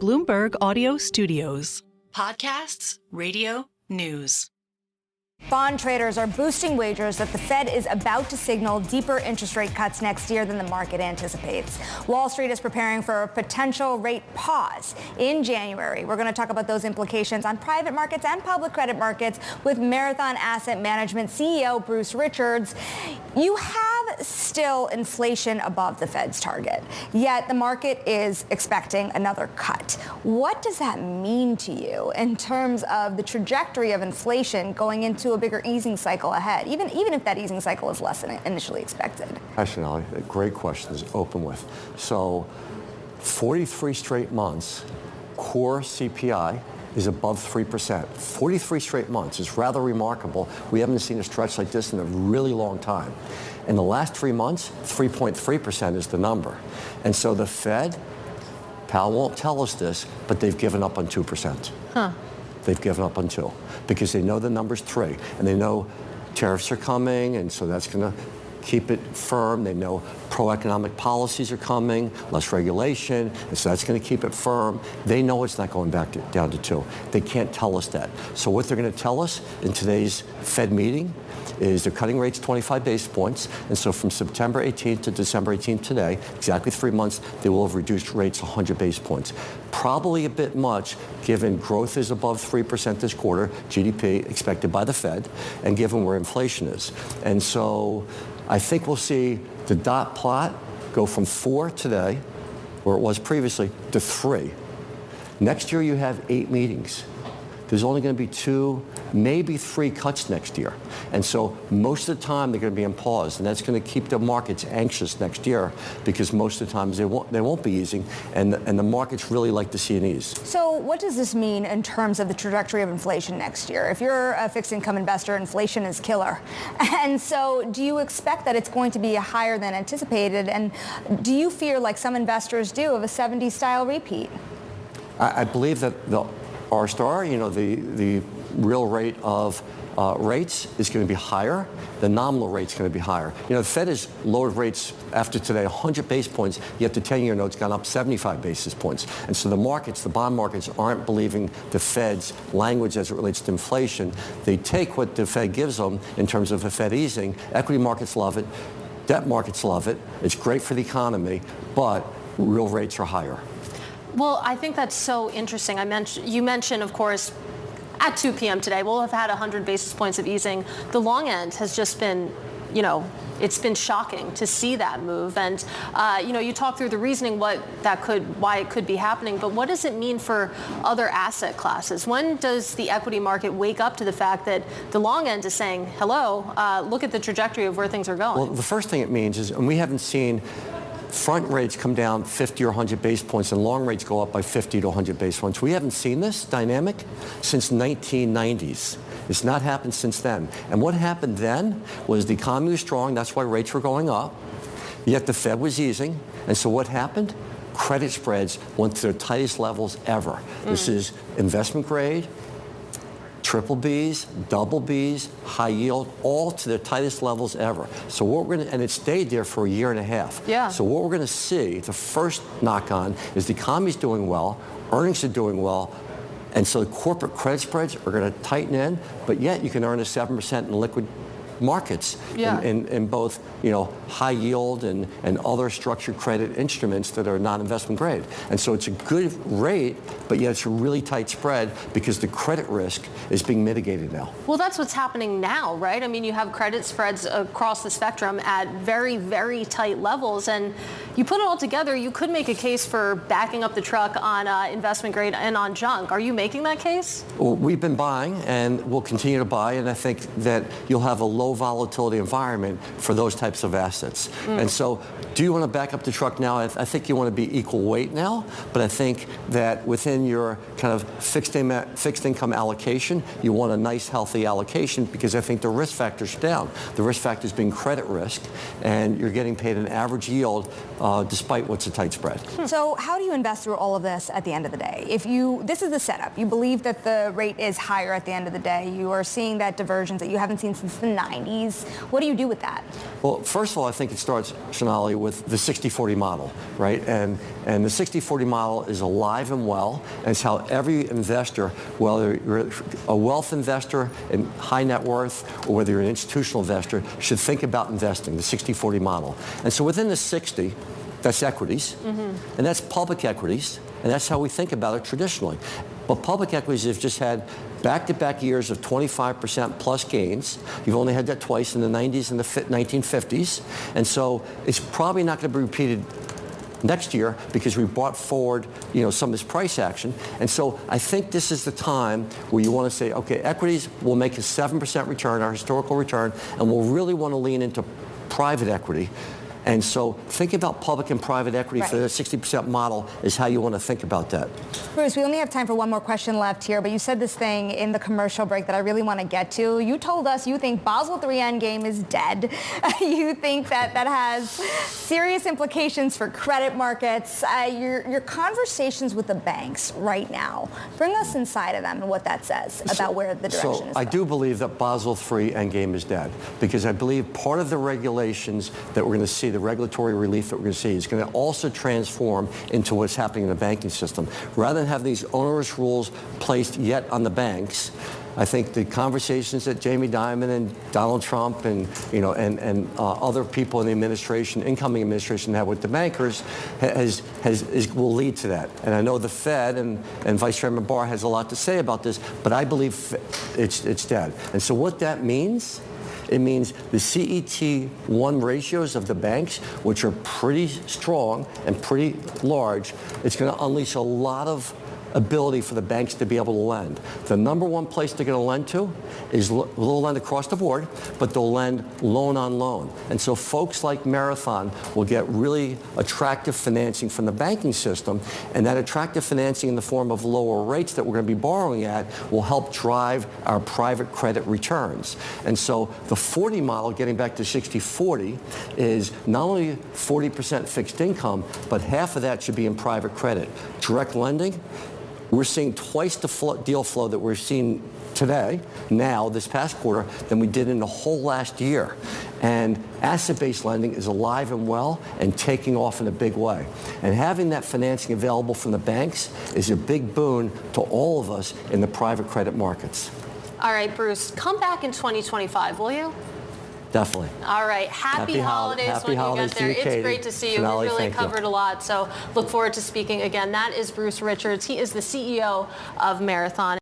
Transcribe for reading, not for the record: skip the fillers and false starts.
Bloomberg Audio Studios. Podcasts, radio, news. Bond traders are boosting wagers that the Fed is about to signal deeper interest rate cuts next year than the market anticipates. Wall Street is preparing for a potential rate pause in January. We're going to talk about those implications on private markets and public credit markets with Marathon Asset Management CEO Bruce Richards. You have still inflation above the Fed's target, yet the market is expecting another cut. What does that mean to you in terms of the trajectory of inflation going into a bigger easing cycle ahead, even if that easing cycle is less than initially expected? Hi, Sonali. Great question to open with. So 43 straight months, core CPI is above 3%. 43 straight months is rather remarkable. We haven't seen a stretch like this in a really long time. In the last 3 months, 3.3% is the number. And so the Fed, Powell won't tell us this, but they've given up on 2%. They've given up on 2 because they know the number's 3, and they know tariffs are coming, and so that's going to keep it firm. They know pro-economic policies are coming, less regulation, and so that's going to keep it firm. They know it's not going back down to 2. They can't tell us that. So what they're going to tell us in today's Fed meeting is they're cutting rates 25 basis points, and so from September 18th to December 18th today, exactly 3 months, they will have reduced rates 100 basis points. Probably a bit much, given growth is above 3% this quarter, GDP expected by the Fed, and given where inflation is. And so I think we'll see the dot plot go from 4 today, where it was previously, to 3. Next year, you have 8 meetings. There's only going to be 2, maybe 3 cuts next year. And so most of the time they're going to be in pause, and that's going to keep the markets anxious next year because most of the times they won't be easing, and the markets really like to see an ease. So what does this mean in terms of the trajectory of inflation next year? If you're a fixed income investor, inflation is killer. And so do you expect that it's going to be higher than anticipated? And do you fear, like some investors do, of a 70s style repeat? I believe that the R-star, the real rate of rates is going to be higher. The nominal rate's going to be higher. The Fed has lowered rates after today 100 basis points, yet the 10-year note's gone up 75 basis points. And so the markets, the bond markets, aren't believing the Fed's language as it relates to inflation. They take what the Fed gives them in terms of the Fed easing. Equity markets love it. Debt markets love it. It's great for the economy, but real rates are higher. Well, I think that's so interesting. You mentioned, of course, at 2 p.m. today, we'll have had 100 basis points of easing. The long end has just been, it's been shocking to see that move. And, you talk through the reasoning why it could be happening. But what does it mean for other asset classes? When does the equity market wake up to the fact that the long end is saying, hello, look at the trajectory of where things are going? Well, the first thing it means is, and we haven't seen front rates come down 50 or 100 basis points and long rates go up by 50 to 100 basis points. We haven't seen this dynamic since 1990s. It's not happened since then. And what happened then was the economy was strong. That's why rates were going up. Yet the Fed was easing. And so what happened? Credit spreads went to their tightest levels ever. This is investment grade, triple Bs, double Bs, high yield, all to their tightest levels ever. So what we're going to, and it stayed there for a year and a half. Yeah. So what we're going to see, the first knock on, is the economy's doing well, earnings are doing well, and so the corporate credit spreads are going to tighten in, but yet you can earn a 7% in liquid markets in both high yield and other structured credit instruments that are non-investment grade. And so it's a good rate, but yet it's a really tight spread because the credit risk is being mitigated now. Well, that's what's happening now, right? I mean, you have credit spreads across the spectrum at very, very tight levels. And you put it all together, you could make a case for backing up the truck on investment grade and on junk. Are you making that case? Well, we've been buying and we'll continue to buy. And I think that you'll have a low volatility environment for those types of assets. And so do you want to back up the truck now? I think you want to be equal weight now, but I think that within your kind of fixed income allocation, you want a nice, healthy allocation because I think the risk factors are down. The risk factors being credit risk, and you're getting paid an average yield despite what's a tight spread. So how do you invest through all of this at the end of the day? This is the setup. You believe that the rate is higher at the end of the day. You are seeing that divergence that you haven't seen since the 90s. 90s. What do you do with that? Well, first of all, I think it starts, Sonali, with the 60-40 model, right? And the 60-40 model is alive and well, and it's how every investor, whether you're a wealth investor in high net worth or whether you're an institutional investor, should think about investing, the 60-40 model. And so within the 60, that's equities, and that's public equities, and that's how we think about it traditionally. But public equities have just had back-to-back years of 25% plus gains. You've only had that twice in the 90s and the 1950s. And so it's probably not going to be repeated next year because we brought forward, some of this price action. And so I think this is the time where you want to say, okay, equities will make a 7% return, our historical return, and we'll really want to lean into private equity. And so think about public and private equity for the 60% model is how you want to think about that. Bruce, we only have time for one more question left here, but you said this thing in the commercial break that I really want to get to. You told us you think Basel III endgame is dead. You think that has serious implications for credit markets. Your conversations with the banks right now, bring us inside of them and what that says about where the direction is going. I do believe that Basel III endgame is dead because I believe part of the regulations that we're going to see, the regulatory relief that we're going to see, is going to also transform into what's happening in the banking system. Rather than have these onerous rules placed yet on the banks, I think the conversations that Jamie Dimon and Donald Trump and other people in the administration, incoming administration, have with the bankers, will lead to that. And I know the Fed and Vice Chairman Barr has a lot to say about this, but I believe it's dead. And so what that means. It means the CET1 ratios of the banks, which are pretty strong and pretty large, it's going to unleash a lot of ability for the banks to be able to lend. The number one place they're going to lend to is they'll lend across the board, but they'll lend loan on loan. And so folks like Marathon will get really attractive financing from the banking system, and that attractive financing in the form of lower rates that we're going to be borrowing at will help drive our private credit returns. And so the 40 model, getting back to 60-40, is not only 40% fixed income, but half of that should be in private credit. Direct lending, we're seeing twice the deal flow that we're seeing today, now, this past quarter, than we did in the whole last year. And asset-based lending is alive and well and taking off in a big way. And having that financing available from the banks is a big boon to all of us in the private credit markets. All right, Bruce, come back in 2025, will you? Definitely. All right. Happy holidays when you get there. It's great to see you. Sonali, we really covered a lot, so look forward to speaking again. That is Bruce Richards. He is the CEO of Marathon.